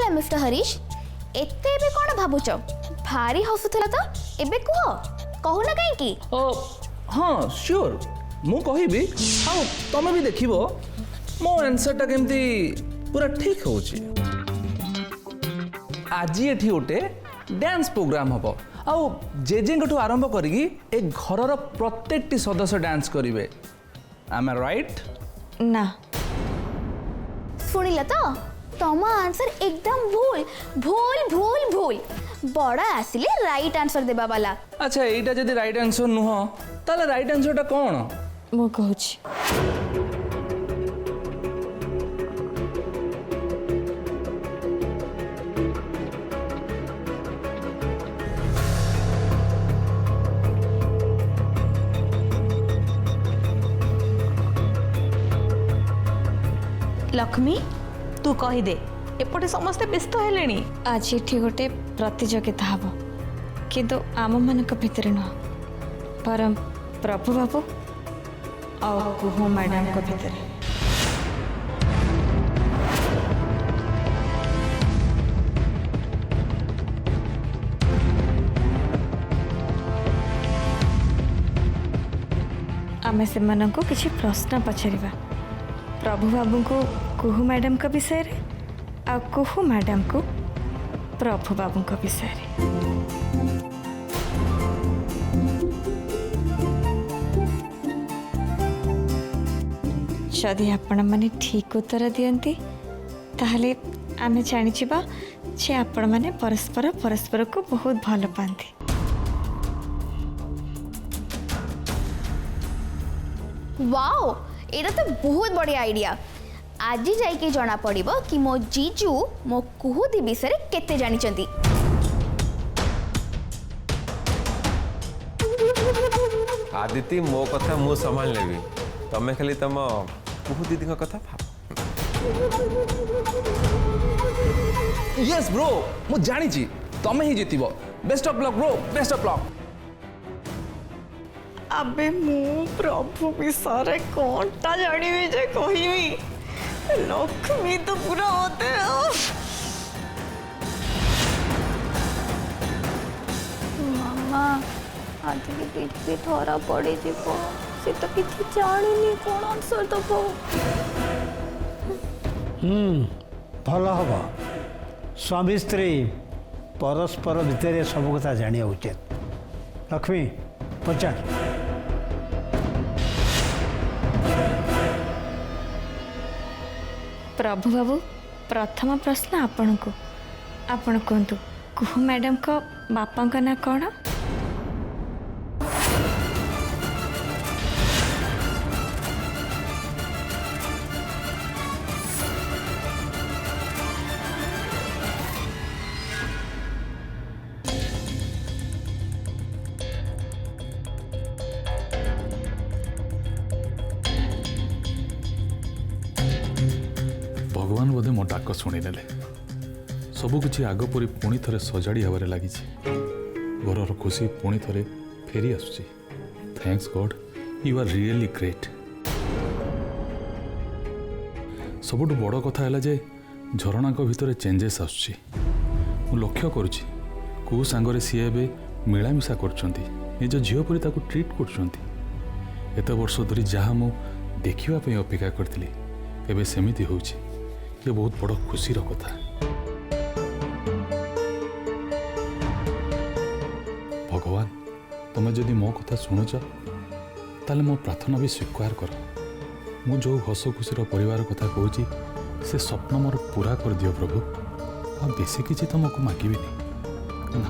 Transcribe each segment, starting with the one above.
होला मिस्टर हरीश एते बे कोन भाबुच भारी हसुथला तो एबे कहू ना कहीं की हाँ श्योर मु कहबी आउ तमे भी देखिबो मो आंसर टा केमती पूरा ठीक होची आज एठी गोटे डांस प्रोग्राम हबो आउ जेजेंगठू आरंभ करिगी ए घरर प्रत्येकटी सदस्य डांस करिवे am I right ना सुनिला तो तम आंसर एकदम भूल भूल भूल भूल बड़ा आसिले राइट आंसर देबा वाला अच्छा एटा जदी राइट आंसर नुह ताले राइट आंसर टा कोन मो कहूची लक्ष्मी तू कहीदे एपटे समस्ते व्यस्त हेलेनी आज एठी गोटे प्रतियोगिता हबो किंतु आम मानक भितर न पर प्रभु बाबू और कुहू मैडम को भितर आमे से मानक किछि प्रश्न पचारिबा प्रभु बाबू को कुहू मैडम का विषय रे आ कुहू मैडम को प्रभु बाबू का विषय रे जदि आपण माने ठीक उत्तर दियंती ताहले आमे जानि छिबा जे आपण माने परस्पर परस्पर को बहुत भल पांती वाओ एटा तो बहुत बढ़िया आइडिया आज जाइके जना पड़िबो कि मो जीजू मो कुहुदी विषय रे केते जानि चंती आदिति मो कथा मु संभाल लेबी तमे खाली तम कुहू दीदी कथा भाव यस ब्रो मु जानि छी तमे ही जीतिबो best of luck bro best of luck अबे मु प्रभु विषय कौन टा जानिबी जे कहिबी लक्ष्मी तो पूरा होते मामा आज के बीच थोड़ा पड़े जीवो से तो किछि जानिनी कोन आंसर दबो भल हम स्वामी स्त्री परस्पर भितर सब कथा जाना उचित लक्ष्मी पचार प्रभु बाबू प्रथम प्रश्न आपण को आपण कहतु कुहू मैडम को बापा का ना कौन भगवान बोधे मो डाक शुणी ने सबकि आगपरी पुणी थे सजाड़ी हबार लगी घरर खुशी पुणी थे फेरी आसुची thanks God you are really great सबुठ बड़ कथा है जे झरणा भितर चेंजेस आसुची मु लक्ष्य करुच्ची कौ सांगरे सी ए मिलामिशा करछंती निज झील परी ताकू ट्रीट करछंती एत वर्ष धरी जहाँ मु देखिबा पई अपेक्षा करथिली एबे सेमिति होउची ये बहुत बड़ खुशीर कथा भगवान तुम जदि मो कथा शुणुच ताले मो प्रार्थना भी स्वीकार कर मु जो हस खुशीर परिवार कथा कहूँ से स्वप्न मोर पूरा कर दियो प्रभु आ बेसी किसी तुमको मागिबिनी ना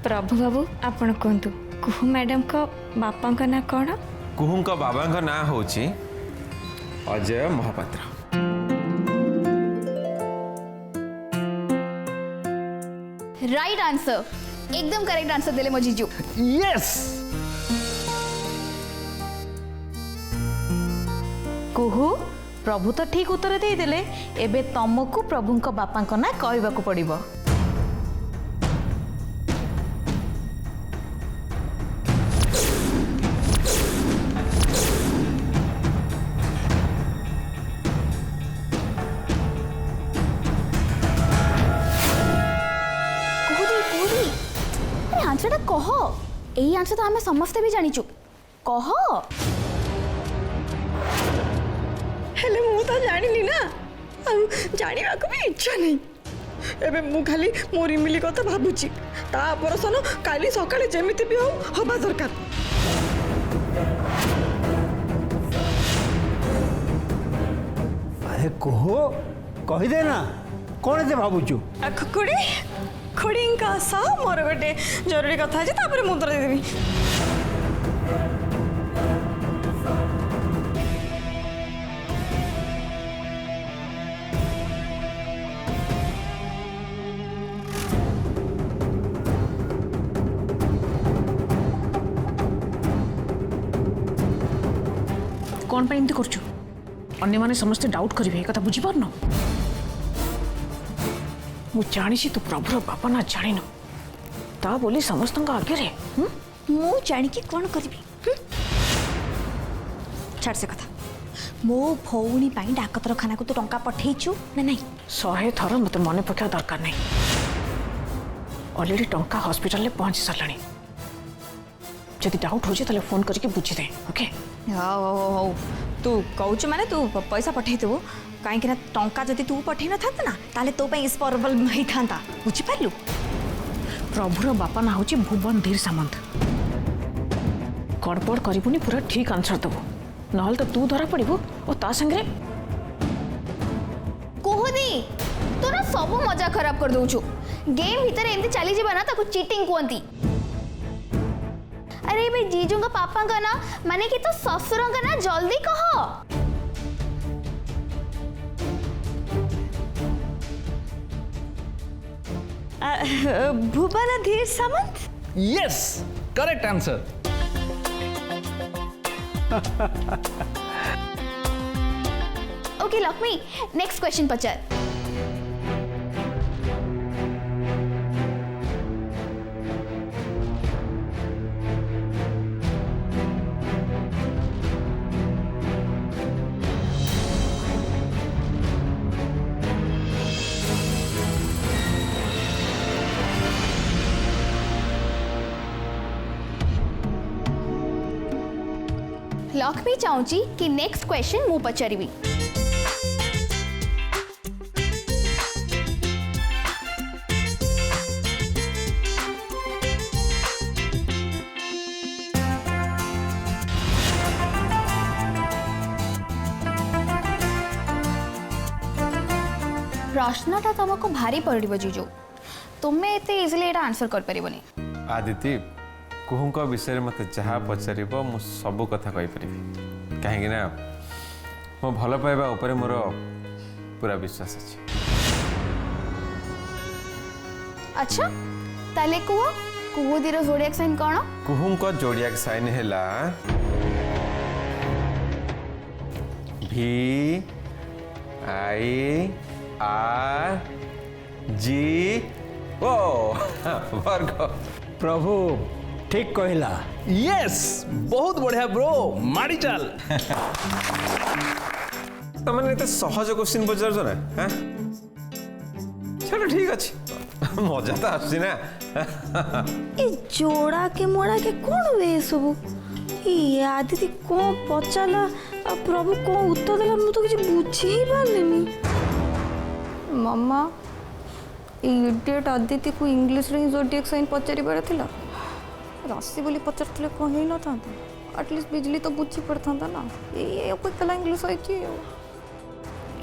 प्रभु बाबू आपण कहतु कुहू मैडम को बापा का ना कौन कुहू बाबा का ना होची अजय महापात्र राइट आंसर एकदम करेक्ट आंसर देले मो जीजू यस कुहू प्रभु तो ठीक उत्तर दे देले एबे तुमको प्रभुंक बापा को ना कहबाकू पड़िबो एई आंसर तो आमे समस्ते भी जानिचु कह हेले मु तो जानिनी ना जानिबा को भी इच्छा नहीं एबे मु खाली मोर इमिली कथा भाबुची ता ऑपरेशन काली सकाळे जेमिति भी हो हबा दरकार अरे कह कहीदे ना कौन एते भावुचु खुड़ी खुड़ी का सा मोर गोटे जरूरी कथा अछि तापर मु उत्तर देबी कौन एमती करछु अन्य माने समस्ते डाउट करिवे कथा बुझी पारन मु जानिछि तू प्रभुर बापा ना जानिनु ता बोली समस्त आगे रे मु जानी कि कौन करबी छाड़ से कथा मो भौणी पाई डाकतरखाना को तो टंका पठेइछु ना नहीं 100 थर मते मने पक्का दरकार नहीं ऑलरेडी टंका हॉस्पिटल ले पहुंच सरलानी जदि डाउट हो जे तले फोन करके बुझी दे ओके हो तू कहूच माने तू पैसा पठेइ देबो काहे कि ना टंका जदि तू पठेइ न थात ना ताले तो पई स्पॉरेबल नहीं थांता बुझी पारलु प्रभुर बापा ना होची भुवन धीर सामंत गड़बड़ करिबुनी पूरा ठीक आंसर दबो नहल तो तू धरा पड़िबो और ता संगे कुहुदी तू ना सब मजा खराब कर दउछु गेम भीतर एमती चली जीवा ना ताको चीटिंग कोंती अरे बे जीजू का पापा का ना माने कि तो ससुर का ना जल्दी कहो Bhuban Dhir Samant yes correct answer okay Lakshmi next question पचार लक्ष्मी चाहूची कि नेक्स्ट क्वेश्चन मु पचारिबी प्रश्नटा तुमको भारी पड़ो जीजू तुम्हें एते इजिली एटा आंसर कर परिबनी आदिति कुहुंक विषय मत जहाँ पचार मु सब कथा कहीपरि कहीं ना मो भल पाइबा उपरे मोर पूरा विश्वास अच्छे अच्छा ताले कुह कुहुदीर जोडियाक साइन कौन कुहुंक जोड़ियाक साइन हैला भी आई आर जी ओ वर्ग प्रभु ठीक कहला यस बहुत बढ़िया ब्रो माड़ी चल तमने एते सहज क्वेश्चन पचार ना हाँ चलो ठीक अच्छे मजा तो आसी ना ए जोड़ा के मोड़ा के कौन हुए सब ये आदिति कौन पचाला आ प्रभु कौन उत्तर देला मु तो किछ बुझी ही पारलेनी मम्मा इडियट आदिति को इंग्लिश रे जोडियक साइन पचारि बार थिला राशि बोली पचारथिले कौन ही न था एटलीस्ट बिजली तो बुझी पड़ता ना ये कोई कला इंग्लिश होई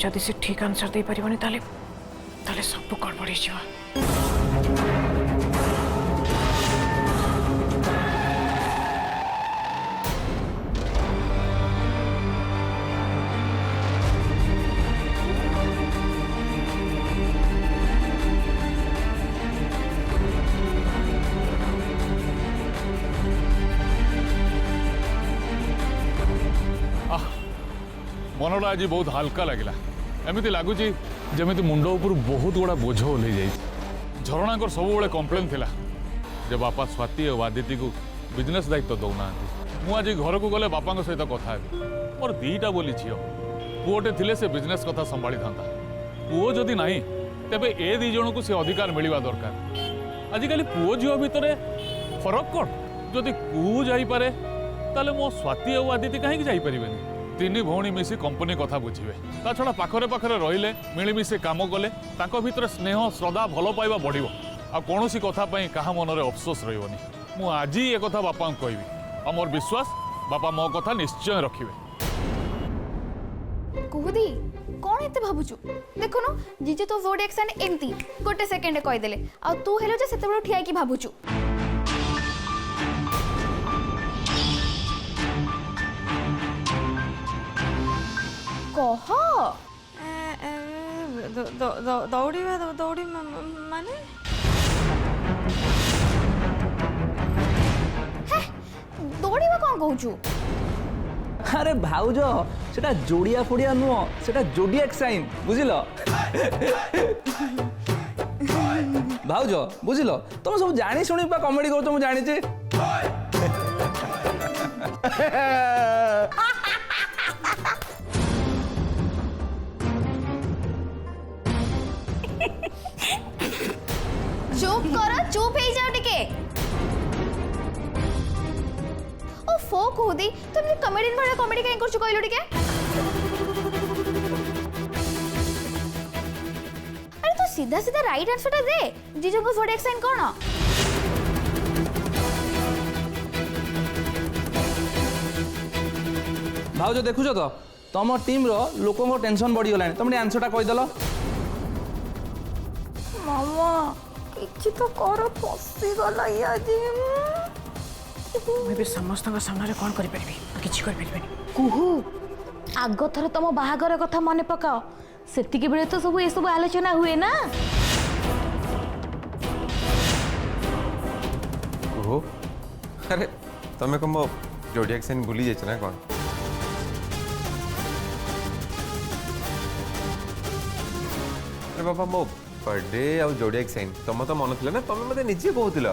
जदि से ठीक आंसर दे परिबनी ताले ताले सब गड़बड़ हो जावा मनटा आज बहुत हल्का लगे एमती लगुच जमी मुंड उपर बहुत गुड़ा बोझ ओल्ल झरणा सब कम्प्लेन थिला जे बापा स्वाति और आदिति को बिजनेस दायित्व दौना मुझे घर को गले बापा सहित कथा हेबी मोर दीटा बोली झील पुओटे थिले से बिजनेस कथा संभाली था पुओ जदि नहीं तेबे ए दी जन को से अधिकार मिलवा दरकार आजिकल पुओ झील भितर फरक कौन जदि कुहू जाइपारे ताले मो स्वाति और आदित्य कहीं जाइपारे तीन भौणी मिसी कंपनी कथा बुझे ता छड़ा पाखरे पाखरे रहिले मिलमिशे काम कले तांको भितर स्नेह श्रद्धा भल पाइबा बढ़िबो आ कोनोसी कथा पई कहा मनरे अफसोस रहिबनी मु आज ये कथा बापा कहबी आ मोर विश्वास बापा मो कथा निश्चय रखिबे कुहुदी कौन एते भाबुचु देखो न जीजे तो जोडिएक साइन एमती गोटे सेकंड कहि देले आ तू हेलो जे सेते बड़ ठिया की भाबुचु कह दौड़ी माने दौड़ीबा कौन कहूचु अरे भाउज सेटा जोड़िया फोड़िया नुह सेटा जोडिएक साइन बुझिल भाउज बुझिल तुम सब जानी शुणी कमेडी कर तुम जानी चुप करो चुप हो जाओ टिके ओ फो कुहुदी तुम कमेडियन वाला कमेडी काहे करछु कहलो टिके अरे तू सीधा सीधा राइट आंसर दे जीजो को जोडिएक साइन कोन भाउज देखुछ तो तुम टीम रो लोकों टेंशन बढ़ी गलानी तुम आंसर टा कहीदेल मामा किछि तो कर फसी गला याजी मैं भी समस्त सामने कौन कर पारिबी किछि कर पारिबेनी कुहू आग थर तुम बाहागर कथा मन पकाओ सेतिके बेले तो सब ए सब आलोचना हुए ना ओहो अरे तमें कम जोडिएक साइन भूली जाइछ ना कौन अरे बाबा मो बर्थडे आ जोडिएक साइन तुम तो मन थी ना तुम मत निजे कहूल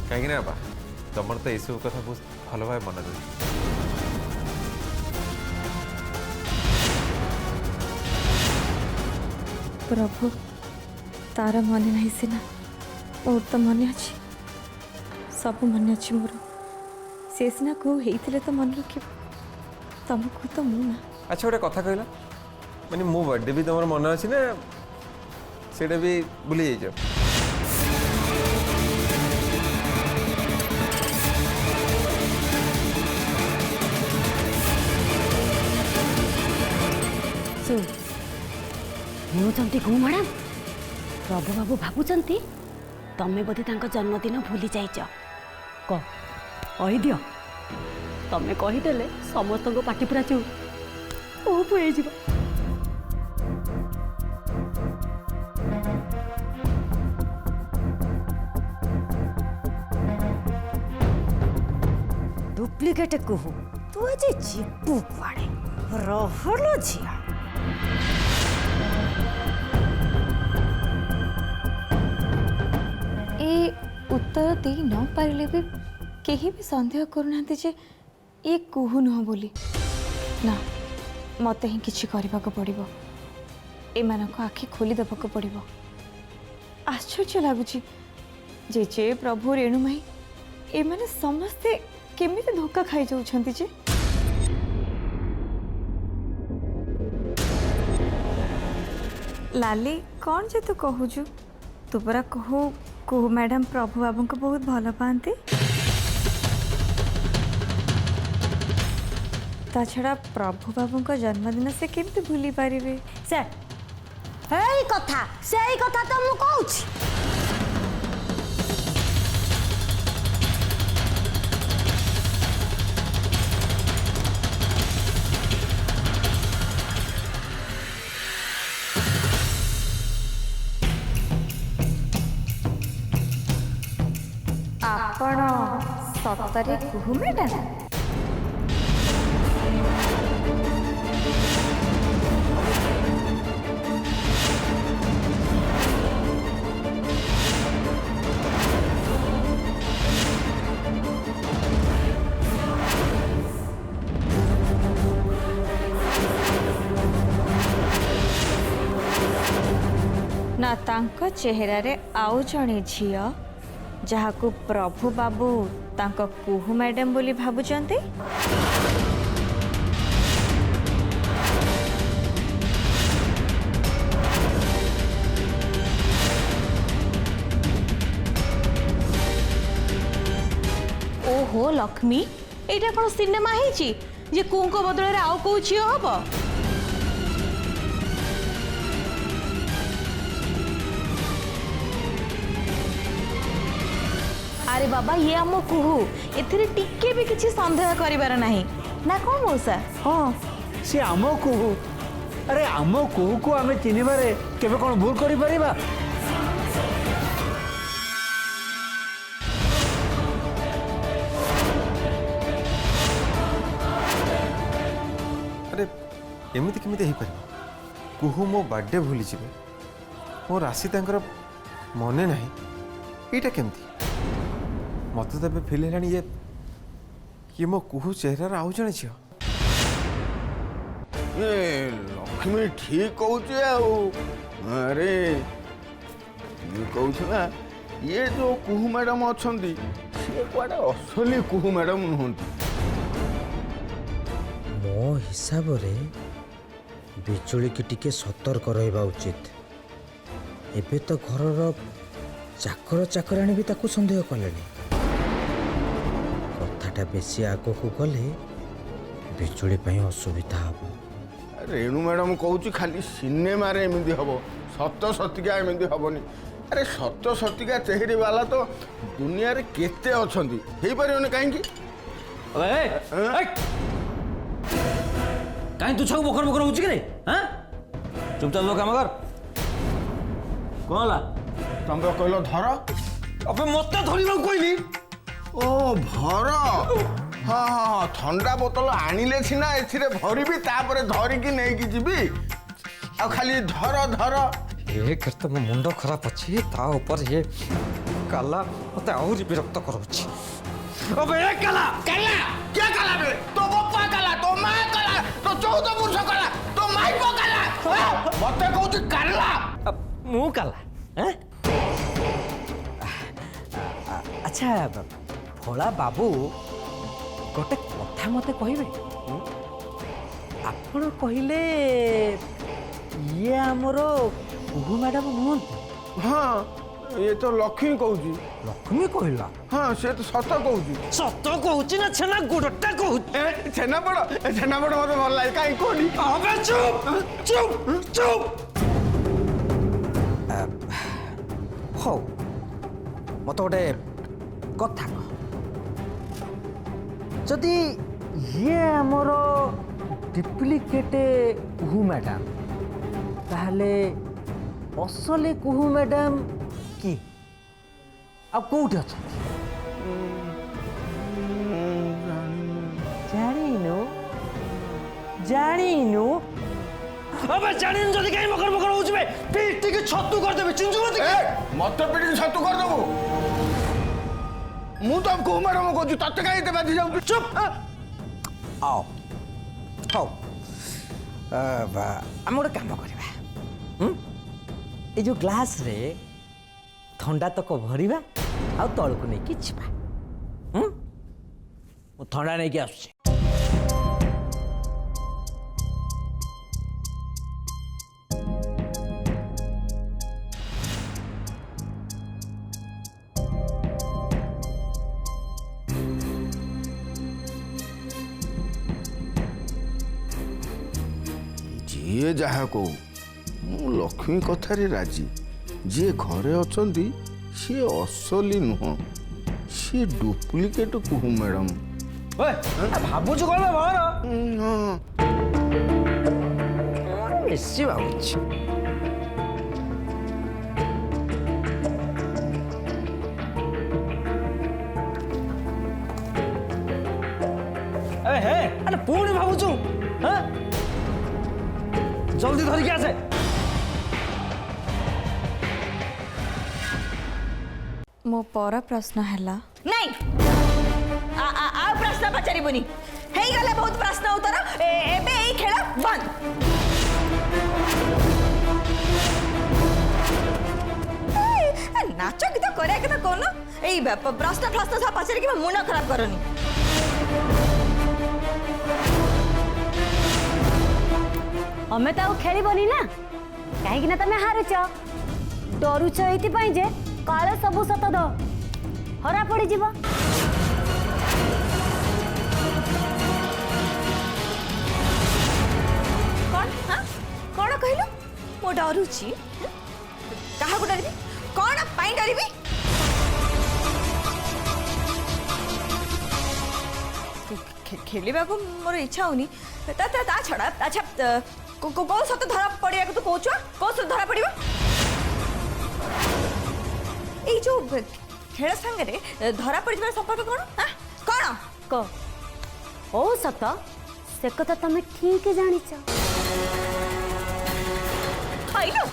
कहीं बाबा तुम तो यू कथा बहुत भल भाव मन रही प्रभु तार मन नहीं सीना मोर तो मन अच्छी सब मन अच्छी मोर से सीना को होते तो मन रख तुमको तो मु ना अच्छा गोटे कथा कहला माने मो बर्थडे भी तुम मन अच्छी ना सेटा भी भूली जाइछ मुझे घू मैडम प्रभु बाबू भावुंट तमें बोधे जन्मदिन भूली जाइच कही दियो तमें कहीदेले समस्त पाटी पूरा चुप ओप हो डुप्लिकेट कहू तू आज जीवू कुआड़े रहलो झिया ए उत्तर दे न पारे भी कहीं भी संदेह करूना जे ये कुहू नुह बोली ना मत ही किसी करने को पड़ो एमान आखि खोली देवाक पड़ो आश्चर्य लगुच जे जे प्रभु रेणुमाई एमाने समस्ते केमिति धोखा खाई जाउछंती जे लाली कौन जे तू कहूजु तू परा कहू कहू मैडम प्रभु बाबू को बहुत भल पाती ता छड़ा प्रभु बाबू को जन्मदिन से केमती भूली पारिबे से कथा से कथा तो मु कहूछ आपण सतरे कुहू मैडम ना तांको चेहरा रे आउ जणे झियो जहाकू प्रभु बाबू तांको कुहू मैडम बोली भाबुचंती। ओहो लक्ष्मी एटा कोन सिनेमा हेची जे कुंको बदले आउ को झियो हबो। अरे बाबा ये आम कुहू एथिरे टिके भी किछि संदेह करिवार नाही ना कोन मौसा। हाँ सी आम कुहू। अरे आम कुहू को आम चिन्हबारे केबे कौन भूल करि परिबा। अरे एमती केमी हो पार कुहू मो बर्थडे भूली जी मो राशि तांकर मने ना यहाँ केमती मत तो फिल है ये मो कुहू चेहरार आउ जड़े झील लक्ष्मी ठीक कहूचे। अरे ये कहूँ ना ये जो कुहू मैडम अच्छा सी कड़े असली कुहू मैडम नुहति। मो हिसाब रे बिजुली की टिके सतर्क रहा उचित। एबे तो घर चाकर चाकराणी भी ताकू संदेह कले कथाटा बेसी आग को गले बिजुली असुविधा हम। रेणु मैडम कहूँ खाली सिनेमा रे एमती हम सत सतिका एमती हेनी। अरे सत सतिका चेहरी वाला तो दुनिया रे केते अछंती हेई परियोने काहेकि कहीं तू छाऊ बखर बखर होची के हां चुपचाप लो काम कर। कौन ला तुम तो कहलो धर अबे मते धरिबा कोइली। ओ भर हाँ हाँ ठंडा बोतल आनिले सिना एथिरे भरिबी तापरे धरिकी नेकी जीबी आ खाली धर धर। एक तो मो मुंड खराब अछि ता ऊपर ये काला मते और विरक्त करूछि। अबे ए काला काला क्या काला बे तो बप्पा काला तो मां काला तो 14 पुरुष काला तो माई पो काला मते कहू काला मु काला हैं। अच्छा भोला बाबू गोटे कथा मते कहबे आपण कहले ये हमरो कुहू मैडम नुहंती। हाँ ये तो लक्ष्मी कहूँ। लक्ष्मी कहला हाँ से तो सत कहूँ। सत कहूची ना छेना गुड़टा कहू। छेनापड़ मत भल लगे कहीं कहनी। अबे चुप चुप चुप। हो मत गोटे कथा कह जदि ये आमर डुप्लिकेट कुहू मैडम ताहले असली कुहू मैडम की अब कोठी अच्छा जानिनु अबे जानिनु जदि कहीं मकर मकर होउछ बे पीटी के छत्तू कर देबे चिंजु मत मत पीटी छत्तू कर देबो मु तो कुहू मैडम कहू तते कहीं ते बाधी जाऊ। चुप आओ हो आम गोटे काम करवा ये जो ग्लास रे थंडा तक भरवा आ तलू नहीं कि छिपा थंडा नहीं कि आस। जी जहा को लक्ष्मी कथारे राजी जी घरे अच्छी सी असली नुह सी डुप्लिकेट कुहू मैडम। भावुच कौन बेसी भावुच पुणी भावुचु जल्दी धरिकी आसे। मो पर प्रश्न हैला नहीं आ प्रश्न पचारिबुनी हेई गले बहुत प्रश्न उत्तर एबे एई खेल बंद। नाच गीत करे के तो कोन ଏଇ ପ୍ରଶ୍ନ ସବୁ ପଚାରିକି ମୋ ମୁଣ୍ଡ ଖରାପ କରନି। ଆମେ ତ ଆଉ ଖେଳିବନି ନା କାହିଁକି ନା ତମେ ହାରୁଛ ଡରୁଛ ଏଇଥିପାଇଁ ଯେ କାଳେ ସବୁ ସତ ଧରା ପଡ଼ିଯିବ। कौन कहलु मो डरुची कहा को डरबी कौन पाई डरबी खेलिबा को मोर इच्छा होनी ता छड़ा अच्छा को सत धरा पड़िया को तू कहछु को सत धरा पड़िबो ए जो खेल संगे रे धरा पड़िबार संपर्क कोन कोन को ओ सत से कथा तमे ठीक जानिछ। आइलो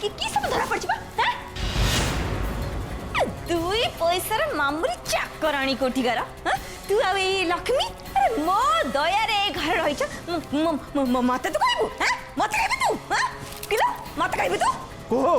की सब धरा पड़छबा हैं दुई पैसार मामुरी चाकराणी कोठी गारा तू आ ए लक्ष्मी अरे मो दया रे घर रहिछ मते तो कहबू हैं मते कहबी तू हैं किलो मते कहबी तू कुहू